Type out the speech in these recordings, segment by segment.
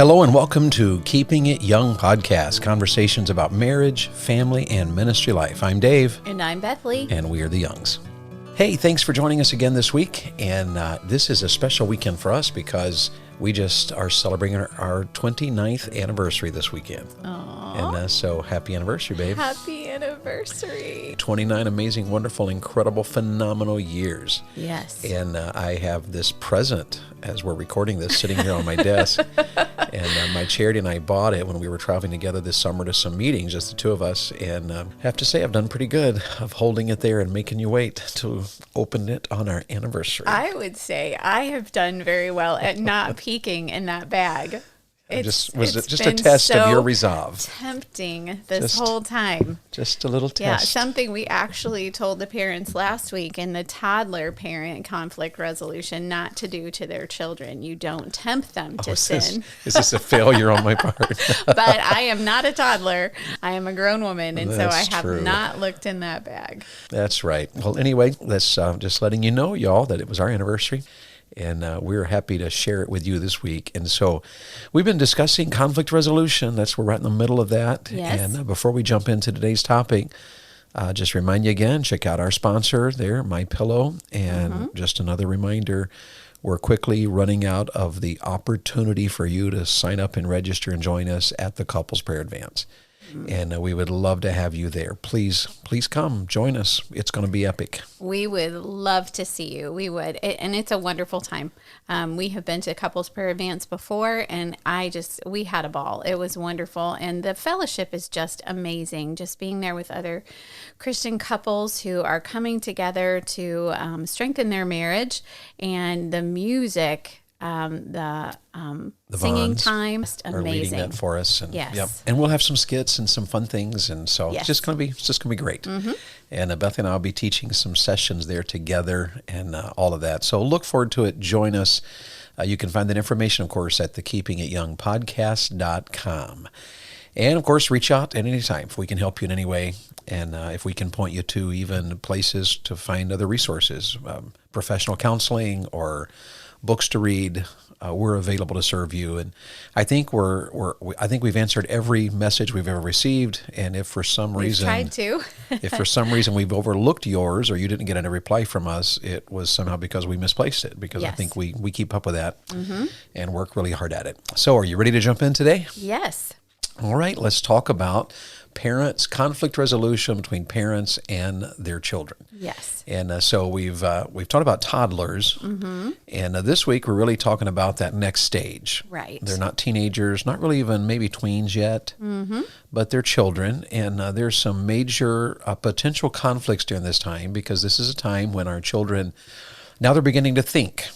Hello and welcome to Keeping It Young podcast, conversations about marriage, family, and ministry life. I'm Dave. And I'm Bethlie. And we are the Youngs. Hey, thanks for joining us again this week. And this is a special weekend for us because we just are celebrating our 29th anniversary this weekend. Aww. And so happy anniversary, babe. Happy anniversary. 29 amazing, wonderful, incredible, phenomenal years. Yes. And I have this present as we're recording this sitting here on my desk. And my charity and I bought it when we were traveling together this summer to some meetings, just the two of us. And I have to say I've done pretty good of holding it there and making you wait to open it on our anniversary. I would say I have done very well at not peeking in that bag. Was it just a test of your resolve? Tempting this whole time. Just a little test. Yeah, something we actually told the parents last week in the toddler parent conflict resolution not to do to their children. You don't tempt them to sin. Is this a failure on my part? But I am not a toddler. I am a grown woman, and so I have true. not looked in that bag. That's right. Well, anyway, let's just letting you know, y'all, that it was our anniversary. And we're happy to share it with you this week. And so we've been discussing conflict resolution. We're right in the middle of that. Yes. And before we jump into today's topic, just remind you again, check out our sponsor there, MyPillow. And just another reminder, we're quickly running out of the opportunity for you to sign up and register and join us at the Couples Prayer Advance. And we would love to have you there. Please come, join us. It's going to be epic. We would love to see you. We would. And it's a wonderful time. We have been to Couples Prayer Advance before, and we had a ball. It was wonderful. And the fellowship is just amazing. Just being there with other Christian couples who are coming together to strengthen their marriage, and the music, the singing time, just amazing. Are leading that for us, and yes. Yep. And we'll have some skits and some fun things, and so yes. it's just going to be great. And Beth and I will be teaching some sessions there together, and all of that. So look forward to it. Join us. You can find that information, of course, at the keepingityoungpodcast.com. And of course, reach out at any time if we can help you in any way, and if we can point you to even places to find other resources, professional counseling or books to read. We're available to serve you, and I think we've answered every message we've ever received. And if for some reason, if for some reason we've overlooked yours or you didn't get a reply from us, it was somehow because we misplaced it. Because yes. I think we keep up with that and work really hard at it. So, are you ready to jump in today? Yes. All right. Let's talk about conflict resolution between parents and their children. Yes. And so we've talked about toddlers, and this week we're really talking about that next stage. Right. They're not teenagers, not really even maybe tweens yet, but they're children, and there's some major potential conflicts during this time because this is a time when our children, now they're beginning to think,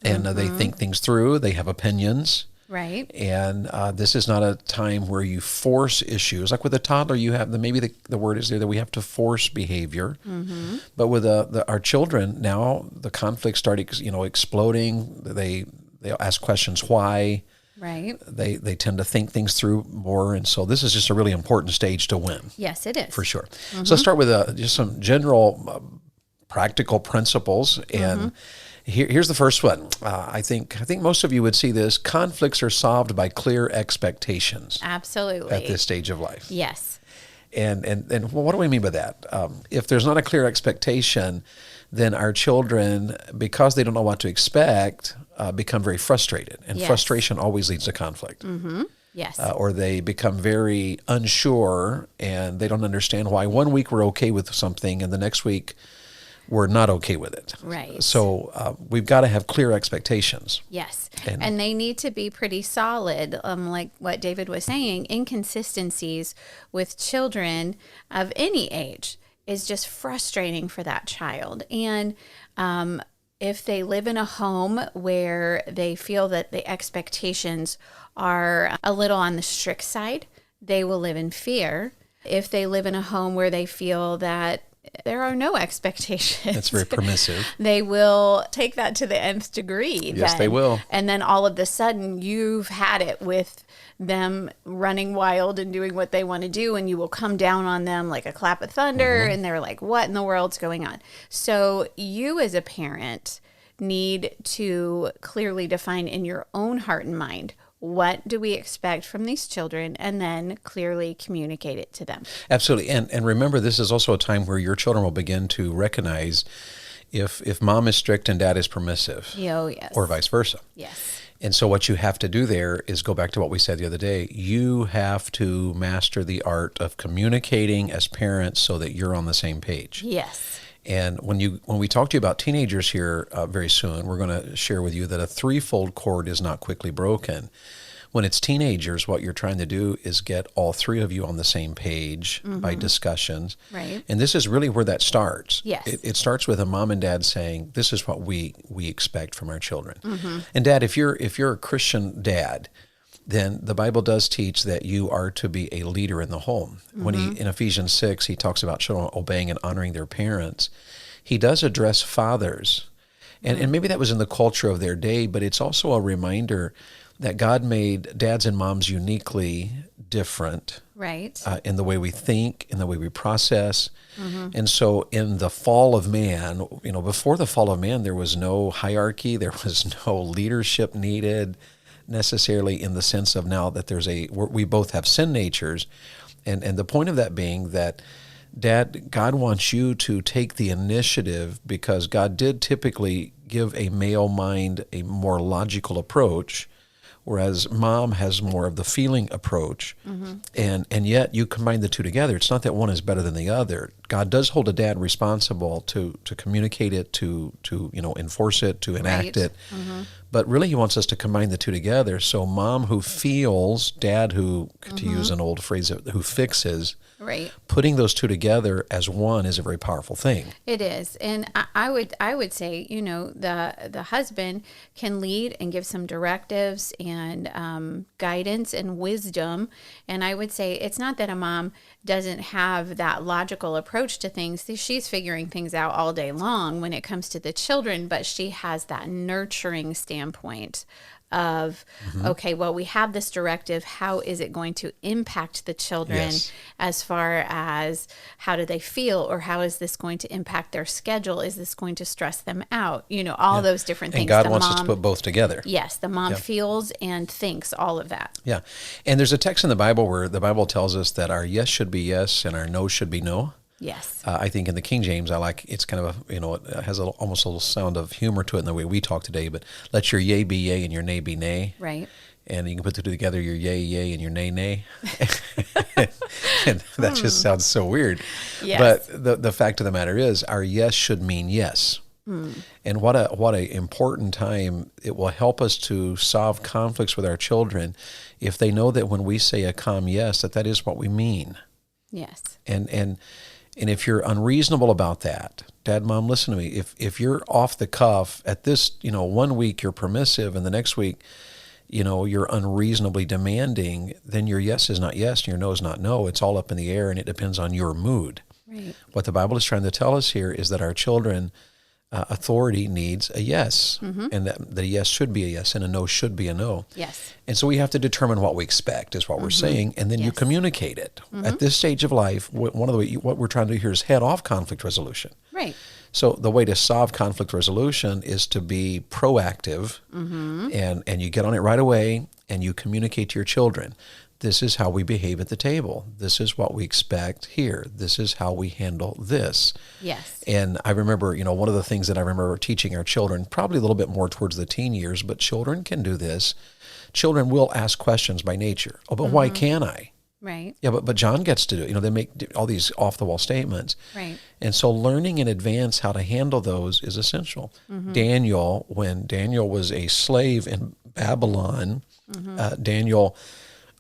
and they think things through, they have opinions. Right. And this is not a time where you force issues. Like with a toddler, you have maybe the word is there that we have to force behavior. But with our children now, the conflicts start exploding. They ask questions why. Right. They tend to think things through more, and so this is just a really important stage to win. Yes, it is. For sure. So let's start with just some general practical principles and. Here's the first one. I think most of you would see this. Conflicts are solved by clear expectations. Absolutely. At this stage of life. Yes. And well, what do we mean by that? If there's not a clear expectation, then our children, because they don't know what to expect, become very frustrated. And yes. frustration always leads to conflict. Yes. Or they become very unsure and they don't understand why one week we're okay with something and the next week we're not okay with it. Right. So we've got to have clear expectations. Yes. And they need to be pretty solid, like what David was saying. Inconsistencies with children of any age is just frustrating for that child. And if they live in a home where they feel that the expectations are a little on the strict side, they will live in fear. If they live in a home where they feel that there are no expectations. That's very permissive. They will take that to the nth degree. Yes, they will. And then all of a sudden you've had it with them running wild and doing what they want to do, and you will come down on them like a clap of thunder, and they're like, what in the world's going on? So you as a parent need to clearly define in your own heart and mind what do we expect from these children, and then clearly communicate it to them. Absolutely. And remember, this is also a time where your children will begin to recognize if mom is strict and dad is permissive. Oh, yes. Or vice versa. Yes. And so what you have to do there is go back to what we said the other day. You have to master the art of communicating as parents so that you're on the same page. Yes. And when we talk to you about teenagers here very soon, we're going to share with you that a threefold cord is not quickly broken. When it's teenagers, what you're trying to do is get all three of you on the same page by discussions. Right. And this is really where that starts. Yes. It starts with a mom and dad saying, this is what we expect from our children. And dad, if you're a Christian dad, then the Bible does teach that you are to be a leader in the home. When in Ephesians 6, he talks about children obeying and honoring their parents. He does address fathers. And maybe that was in the culture of their day, but it's also a reminder that God made dads and moms uniquely different. Right. In the way we think, in the way we process. And so in the fall of man, before the fall of man, there was no hierarchy, there was no leadership needed necessarily in the sense of now that we both have sin natures. And the point of that being that God wants you to take the initiative, because God did typically give a male mind a more logical approach, whereas mom has more of the feeling approach. And yet you combine the two together. It's not that one is better than the other. God does hold a dad responsible to communicate it, to enforce it, to enact it. But really he wants us to combine the two together. So mom who feels, dad who, to use an old phrase, who fixes. Right. Putting those two together as one is a very powerful thing. It is. And I would say, the husband can lead and give some directives and guidance and wisdom. And I would say it's not that a mom doesn't have that logical approach to things. She's figuring things out all day long when it comes to the children, but she has that nurturing standpoint of, okay, well, we have this directive. How is it going to impact the children as far as how do they feel, or how is this going to impact their schedule? Is this going to stress them out? All those different things. And God wants us to put both together. Yes, the mom feels and thinks all of that. Yeah. And there's a text in the Bible where the Bible tells us that our yes should be yes and our no should be no. Yes. I think in the King James, it's kind of it has almost a little sound of humor to it in the way we talk today, but let your yea be yea and your nay be nay. Right. And you can put the two together, your yea, yea, and your nay, nay. And that just sounds so weird. Yes. But the fact of the matter is, our yes should mean yes. And what a important time. It will help us to solve conflicts with our children if they know that when we say a calm yes, that is what we mean. Yes. And if you're unreasonable about that, dad, mom, listen to me. If you're off the cuff at this, 1 week you're permissive and the next week, you're unreasonably demanding, then your yes is not yes and your no is not no. It's all up in the air and it depends on your mood. Right. What the Bible is trying to tell us here is that our children, authority needs a yes, and that the yes should be a yes and a no should be a no. Yes. And so we have to determine what we expect is what we're saying, and then you communicate it. At this stage of life, one of the what we're trying to do here is head off conflict resolution. Right. So the way to solve conflict resolution is to be proactive, and you get on it right away, and you communicate to your children. This is how we behave at the table. This is what we expect here. This is how we handle this. Yes. And I remember, one of the things that I remember teaching our children, probably a little bit more towards the teen years, but children can do this. Children will ask questions by nature. Oh, but why can't I? Right. Yeah, but John gets to do it. They make all these off-the-wall statements. Right. And so learning in advance how to handle those is essential. Daniel, when Daniel was a slave in Babylon,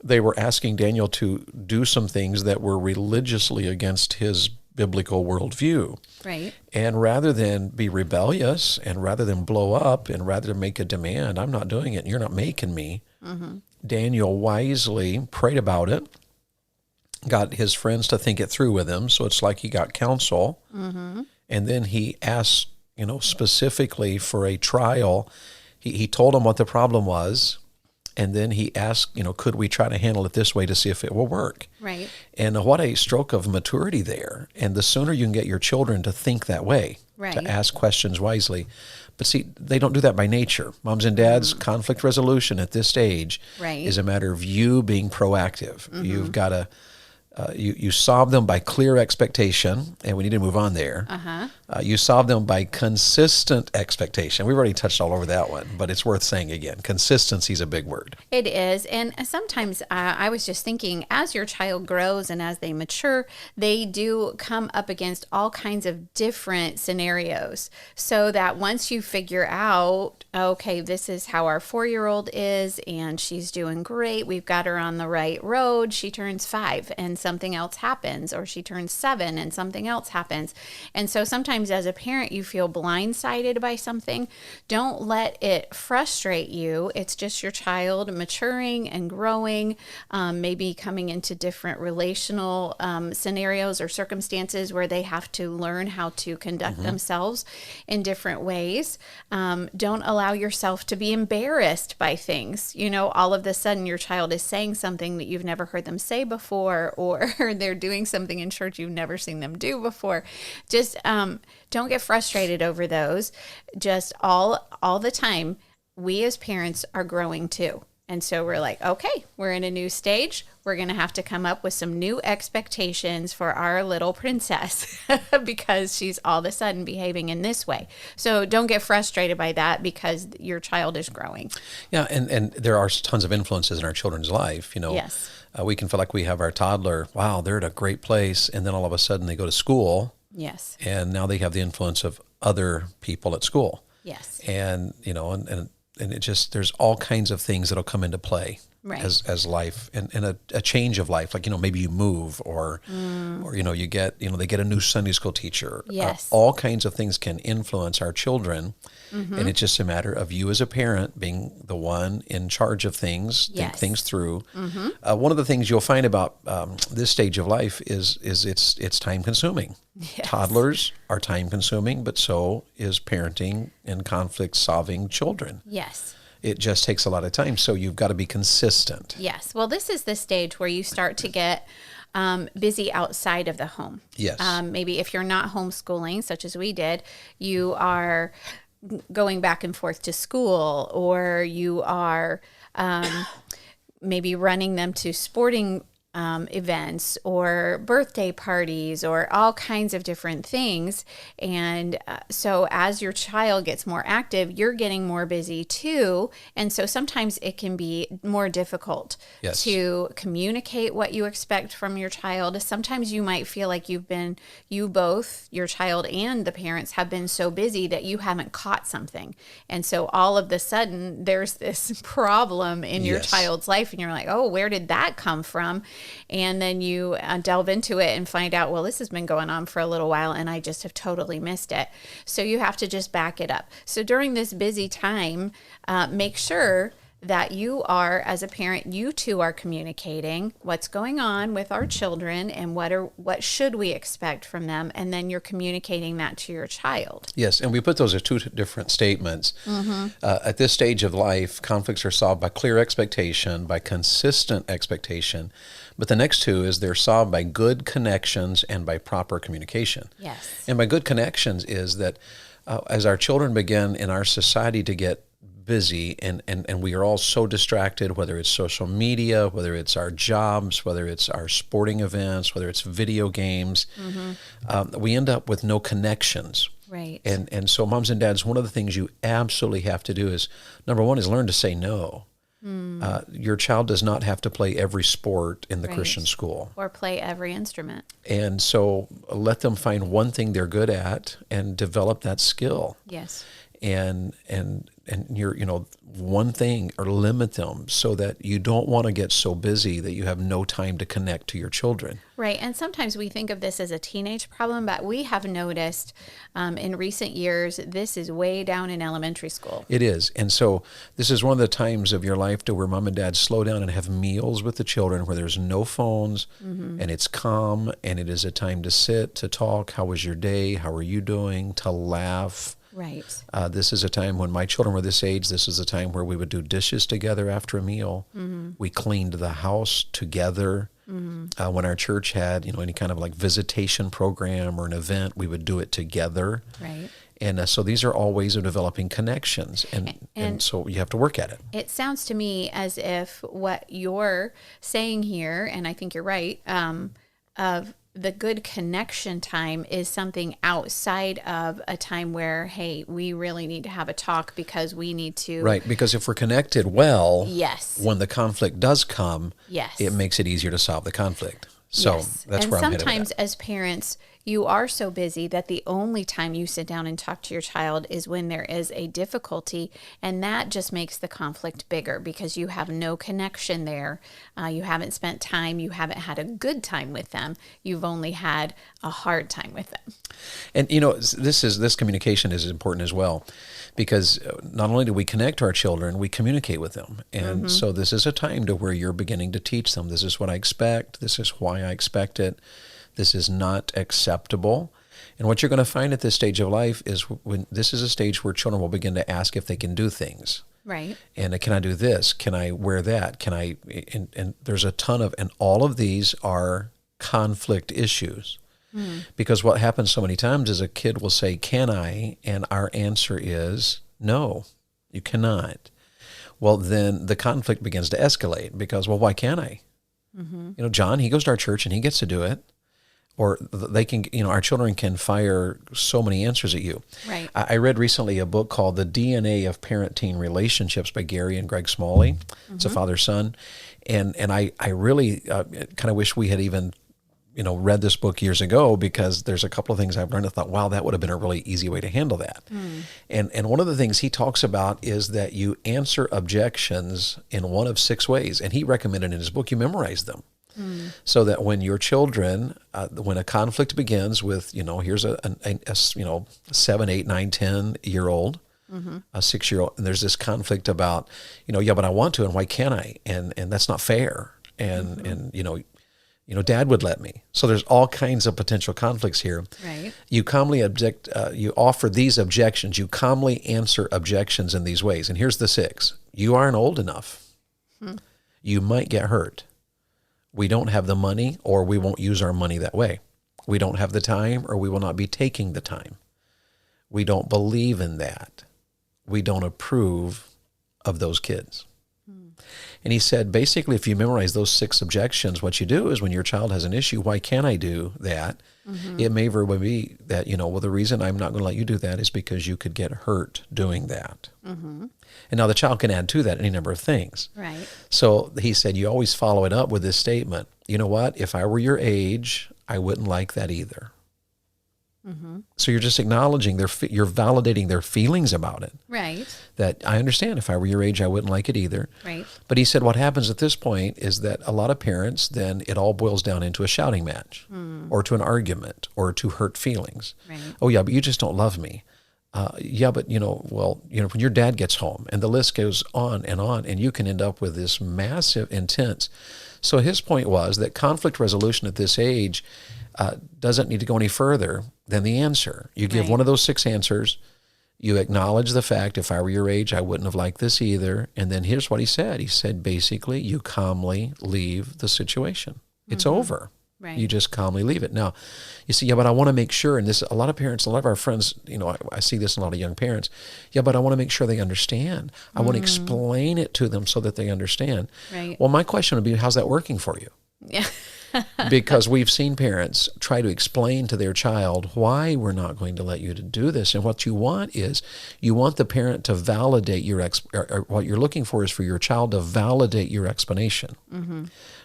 they were asking Daniel to do some things that were religiously against his biblical worldview. Right. And rather than be rebellious and rather than blow up and rather than make a demand, I'm not doing it and you're not making me, Daniel wisely prayed about it, got his friends to think it through with him. So it's like he got counsel. And then he asked, specifically for a trial. He told them what the problem was. And then he asked, could we try to handle it this way to see if it will work? Right. And what a stroke of maturity there. And the sooner you can get your children to think that way, Right. to ask questions wisely. But see, they don't do that by nature. Moms and dads, conflict resolution at this stage Right. is a matter of you being proactive. You've got to, you solve them by clear expectation, and we need to move on there. You solve them by consistent expectation. We've already touched all over that one, but it's worth saying again. Consistency is a big word. It is. And sometimes I was just thinking, as your child grows and as they mature, they do come up against all kinds of different scenarios. So that once you figure out, okay, this is how our 4-year-old is, and she's doing great, we've got her on the right road, she turns 5 and something else happens, or she turns 7 and something else happens. And so sometimes as a parent, you feel blindsided by something. Don't let it frustrate you. It's just your child maturing and growing, maybe coming into different relational scenarios or circumstances where they have to learn how to conduct themselves in different ways. Don't allow yourself to be embarrassed by things. You know, all of a sudden your child is saying something that you've never heard them say before, or they're doing something in church you've never seen them do before. Just don't get frustrated over those. Just all the time, we as parents are growing too. And so we're like, okay, we're in a new stage. We're going to have to come up with some new expectations for our little princess because she's all of a sudden behaving in this way. So don't get frustrated by that because your child is growing. Yeah, and there are tons of influences in our children's life. You know, Yes. We can feel like we have our toddler, wow, they're at a great place. And then all of a sudden they go to school. Yes. And now they have the influence of other people at school. Yes. And, you know, and it just, there's all kinds of things that'll come into play Right. as life and a change of life. Like, you know, maybe you move or, you know, you get, you know, they get a new Sunday school teacher. Yes. All kinds of things can influence our children. And it's just a matter of you as a parent being the one in charge of things, think Yes. things through. One of the things you'll find about this stage of life is it's time consuming. Yes. Toddlers are time consuming, but so is parenting and conflict solving children. Yes. It just takes a lot of time. So you've got to be consistent. Yes. Well, this is the stage where you start to get busy outside of the home. Yes. Maybe if you're not homeschooling, such as we did, you are going back and forth to school, or you are maybe running them to sporting events or birthday parties or all kinds of different things. And so as your child gets more active, you're getting more busy too. And so sometimes it can be more difficult Yes. to communicate what you expect from your child. Sometimes you might feel like you both, your child and the parents, have been so busy that you haven't caught something. And so all of a sudden there's this problem in your Yes. child's life and you're like, oh, where did that come from? And then you delve into it and find out, well, this has been going on for a little while and I just have totally missed it. So you have to just back it up. So during this busy time, make sure that you are, as a parent, you two are communicating what's going on with our children and what should we expect from them, and then you're communicating that to your child. Yes, and we put those as two different statements. At this stage of life, conflicts are solved by clear expectation, by consistent expectation. But the next two is they're solved by good connections and by proper communication. Yes. And by good connections is that as our children begin in our society to get busy and we are all so distracted, whether it's social media, whether it's our jobs, whether it's our sporting events, whether it's video games, we end up with no connections. Right. And so moms and dads, one of the things you absolutely have to do is, number one, is learn to say no. Your child does not have to play every sport in the Right. Christian school. Or play every instrument. And so let them find one thing they're good at and develop that skill. Yes. And you're, you know, one thing, or limit them so that you don't want to get so busy that you have no time to connect to your children. Right. And sometimes we think of this as a teenage problem, but we have noticed in recent years, this is way down in elementary school. It is. And so this is one of the times of your life to where mom and dad slow down and have meals with the children where there's no phones and it's calm, and it is a time to sit, to talk. How was your day? How are you doing? To laugh. Right. This is a time when my children were this age. This is a time where we would do dishes together after a meal. We cleaned the house together. When our church had, you know, any kind of like visitation program or an event, we would do it together. Right. And so these are all ways of developing connections, and so you have to work at it. It sounds to me as if what you're saying here, and I think you're right, of the good connection time is something outside of a time where, hey, we really need to have a talk because we need to. Right, because if we're connected well, Yes. when the conflict does come, Yes. it makes it easier to solve the conflict. So Yes. that's and where I'm headed with sometimes that. as parents, you are so busy that the only time you sit down and talk to your child is when there is a difficulty, and that just makes the conflict bigger because you have no connection there. You haven't spent time. You haven't had a good time with them. You've only had a hard time with them. And this communication is important as well, because not only do we connect to our children, we communicate with them. And so this is a time to where you're beginning to teach them, this is what I expect, this is why I expect it, this is not acceptable. And what you're going to find at this stage of life is when this is a stage where children will begin to ask if they can do things. Right. And can I do this? Can I wear that? Can I? And there's a ton of, and all of these are conflict issues. Because what happens so many times is a kid will say, can I? And our answer is, no, you cannot. Well, then the conflict begins to escalate because, well, why can't I? John, he goes to our church and he gets to do it. Or they can, our children can fire so many answers at you. Right. I read recently a book called The DNA of Parent-Teen Relationships by Gary and Greg Smalley. It's a father-son. And I really kind of wish we had even read this book years ago, because there's a couple of things I've learned. I thought, wow, that would have been a really easy way to handle that. And one of the things he talks about is that you answer objections in one of 6 ways. And he recommended in his book, you memorize them. So that when your children, when a conflict begins with, here's a 7, 8, 9, 10-year-old, a 6-year-old, and there's this conflict about, yeah, but I want to, and why can't I? And that's not fair. And Dad would let me. So there's all kinds of potential conflicts here. Right. You calmly object. You offer these objections. You calmly answer objections in these ways. And here's the 6. You aren't old enough. You might get hurt. We don't have the money, or we won't use our money that way. We don't have the time, or we will not be taking the time. We don't believe in that. We don't approve of those kids. And he said, basically, if you memorize those 6 objections, what you do is when your child has an issue, why can't I do that? It may very well be that, well, the reason I'm not going to let you do that is because you could get hurt doing that. And now the child can add to that any number of things. Right. So he said, you always follow it up with this statement. You know what? If I were your age, I wouldn't like that either. So you're just acknowledging you're validating their feelings about it. Right. That I understand, if I were your age, I wouldn't like it either. Right. But he said what happens at this point is that a lot of parents, then it all boils down into a shouting match or to an argument or to hurt feelings. Right. Oh yeah, but you just don't love me. Yeah, but when your dad gets home, and the list goes on, and you can end up with this massive, intense. So his point was that conflict resolution at this age doesn't need to go any further than the answer. You give one of those 6 answers. You acknowledge the fact, if I were your age, I wouldn't have liked this either. And then here's what he said. He said, basically, you calmly leave the situation. It's over. Right. You just calmly leave it. Now, you see, yeah, but I want to make sure, and this, a lot of parents, a lot of our friends, I see this in a lot of young parents. Yeah, but I want to make sure they understand. I want to explain it to them so that they understand. Right. Well, my question would be, how's that working for you? Yeah. Because we've seen parents try to explain to their child why we're not going to let you to do this. And what you want is, you want the parent to validate your, or what you're looking for is for your child to validate your explanation.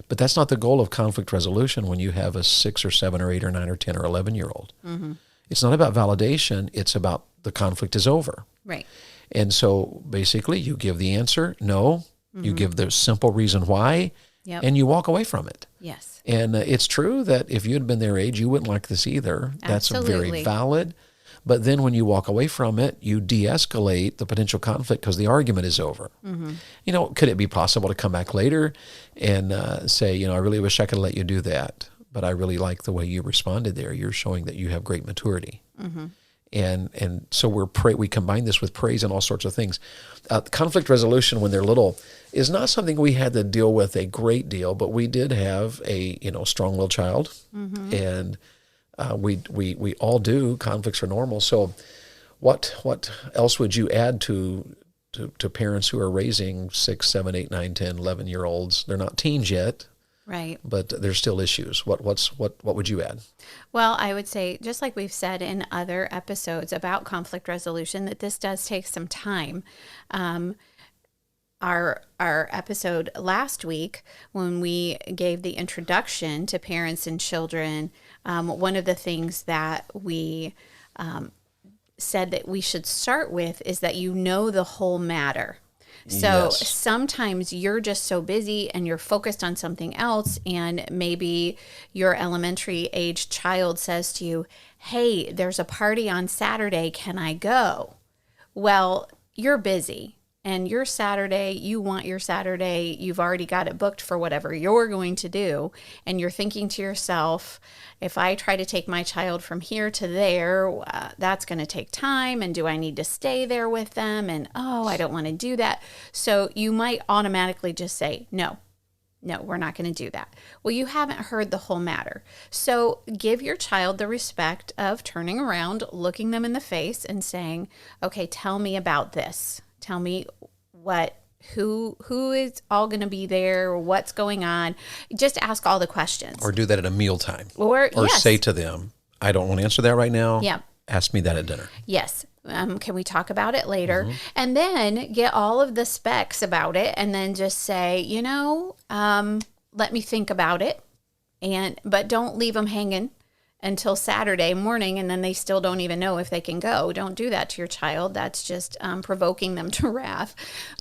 But that's not the goal of conflict resolution when you have a 6 or 7 or 8 or 9 or 10 or 11-year-old. It's not about validation. It's about the conflict is over. Right. And so basically you give the answer, no. You give the simple reason why, and you walk away from it. Yes. And it's true that if you had been their age, you wouldn't like this either. That's Absolutely. very valid. But then when you walk away from it, you de-escalate the potential conflict because the argument is over. Could it be possible to come back later and say, I really wish I could let you do that, but I really like the way you responded there. You're showing that you have great maturity. And so we combine this with praise and all sorts of things. Conflict resolution when they're little is not something we had to deal with a great deal, but we did have a strong-willed child, and we all do. Conflicts are normal. So What else would you add to parents who are raising 6, 7, 8, 9, 10, 11-year-olds? They're not teens yet, Right. but there's still issues. What would you add? Well, I would say, just like we've said in other episodes about conflict resolution, that this does take some time. Our episode last week, when we gave the introduction to parents and children, one of the things that we said that we should start with is that you know the whole matter. So Yes. sometimes you're just so busy and you're focused on something else, and maybe your elementary age child says to you, "Hey, there's a party on Saturday. Can I go?" Well, you're busy. And your Saturday, you want your Saturday, you've already got it booked for whatever you're going to do. And you're thinking to yourself, if I try to take my child from here to there, that's going to take time. And do I need to stay there with them? And oh, I don't want to do that. So you might automatically just say, no, we're not going to do that. Well, you haven't heard the whole matter. So give your child the respect of turning around, looking them in the face and saying, okay, tell me about this. Tell me who is all going to be there, what's going on. Just ask all the questions. Or do that at a mealtime. Or yes. Say to them, I don't want to answer that right now. Yeah. Ask me that at dinner. Yes. Can we talk about it later? And then get all of the specs about it and then just say, let me think about it. But don't leave them hanging until Saturday morning, and then they still don't even know if they can go. Don't do that to your child. That's just provoking them to wrath.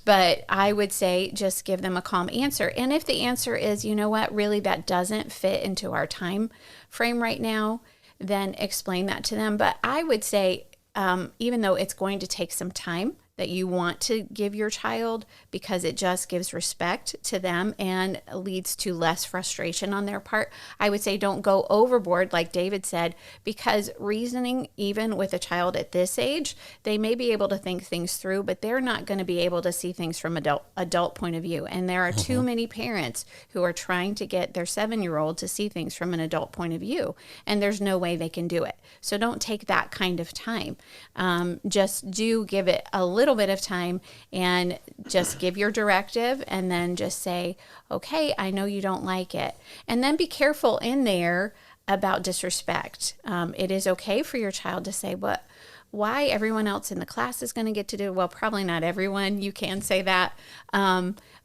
But I would say just give them a calm answer. And if the answer is, you know what, really that doesn't fit into our time frame right now, then explain that to them. But I would say, even though it's going to take some time, that you want to give your child because it just gives respect to them and leads to less frustration on their part. I would say don't go overboard, like David said, because reasoning, even with a child at this age, they may be able to think things through, but they're not going to be able to see things from adult point of view. And there are too many parents who are trying to get their 7-year-old to see things from an adult point of view, and there's no way they can do it. So don't take that kind of time. Just do give it a little bit of time and just give your directive and then just say, okay, I know you don't like it. And then be careful in there about disrespect. It is okay for your child to say, why everyone else in the class is going to get to do it. Well, probably not everyone. You can say that.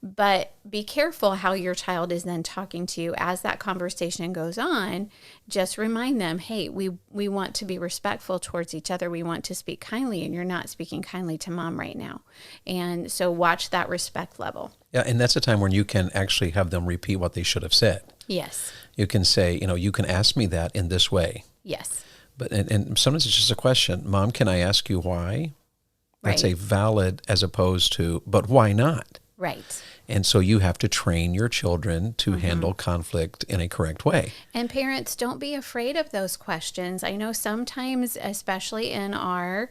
But be careful how your child is then talking to you as that conversation goes on. Just remind them, hey, we want to be respectful towards each other. We want to speak kindly, and you're not speaking kindly to mom right now. And so watch that respect level. Yeah, and that's a time when you can actually have them repeat what they should have said. Yes. You can say, you can ask me that in this way. Yes. But and sometimes it's just a question. Mom, can I ask you why? That's Right. a valid as opposed to, but why not? Right. And so you have to train your children to handle conflict in a correct way. And parents, don't be afraid of those questions. I know sometimes, especially in our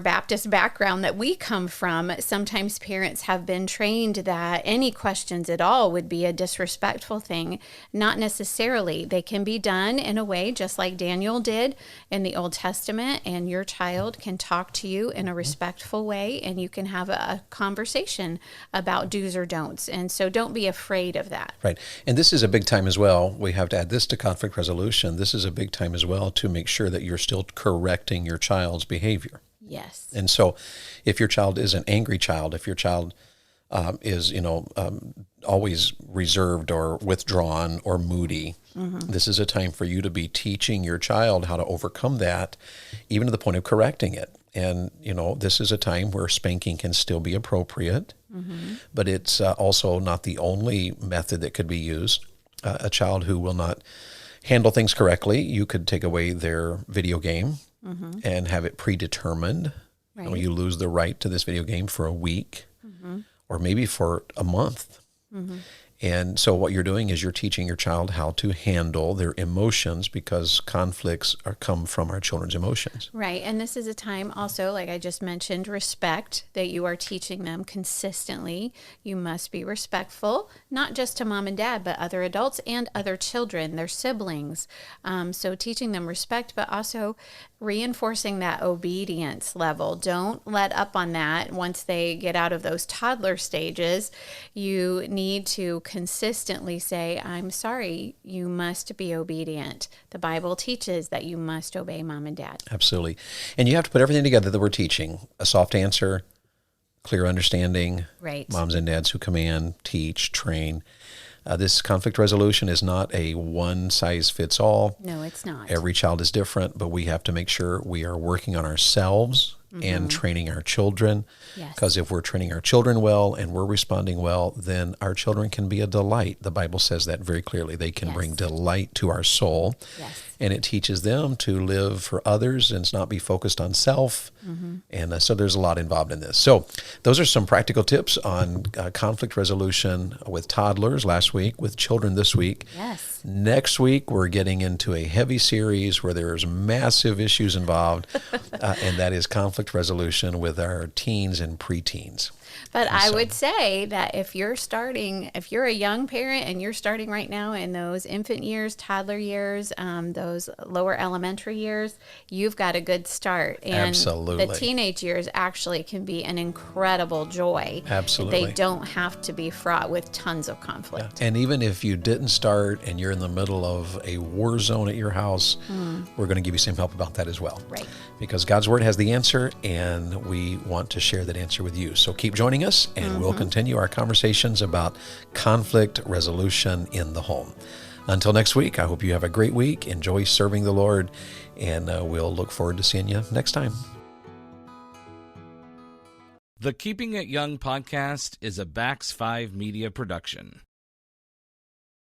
Baptist background that we come from, sometimes parents have been trained that any questions at all would be a disrespectful thing. Not necessarily. They can be done in a way just like Daniel did in the Old Testament, and your child can talk to you in a respectful way, and you can have a conversation about do's or don'ts. And so don't be afraid of that. Right. And this is a big time as well. We have to add this to conflict resolution. This is a big time as well to make sure that you're still correcting your child's behavior. Yes. And so if your child is an angry child, if your child is, always reserved or withdrawn or moody, this is a time for you to be teaching your child how to overcome that, even to the point of correcting it. And, this is a time where spanking can still be appropriate, but it's also not the only method that could be used. A child who will not handle things correctly, you could take away their video game and have it predetermined. Right. You lose the right to this video game for a week or maybe for a month. And so what you're doing is you're teaching your child how to handle their emotions, because conflicts come from our children's emotions. Right. And this is a time also, like I just mentioned, respect, that you are teaching them consistently. You must be respectful, not just to mom and dad, but other adults and other children, their siblings. So teaching them respect, but also reinforcing that obedience level. Don't let up on that. Once they get out of those toddler stages, you need to consistently say, I'm sorry, you must be obedient. The Bible teaches that you must obey mom and dad. Absolutely. And you have to put everything together that we're teaching. A soft answer, clear understanding, Right. moms and dads who command, teach, train. This conflict resolution is not a one-size-fits-all. No, it's not. Every child is different, but we have to make sure we are working on ourselves and training our children. Yes. Because if we're training our children well and we're responding well, then our children can be a delight. The Bible says that very clearly. They can Yes. bring delight to our soul. Yes. And it teaches them to live for others and not be focused on self. And so there's a lot involved in this. So those are some practical tips on conflict resolution with toddlers last week, with children this week. Yes. Next week, we're getting into a heavy series where there's massive issues involved, and that is conflict resolution with our teens and preteens. But I would say that if you're a young parent and you're starting right now in those infant years, toddler years, those lower elementary years, you've got a good start. And Absolutely. the teenage years actually can be an incredible joy. Absolutely. They don't have to be fraught with tons of conflict. And even if you didn't start and you're in the middle of a war zone at your house, we're going to give you some help about that as well. Right. Because God's Word has the answer, and we want to share that answer with you. So keep joining us, and we'll continue our conversations about conflict resolution in the home. Until next week, I hope you have a great week. Enjoy serving the Lord, and we'll look forward to seeing you next time. The Keeping It Young podcast is a Bax 5 Media production.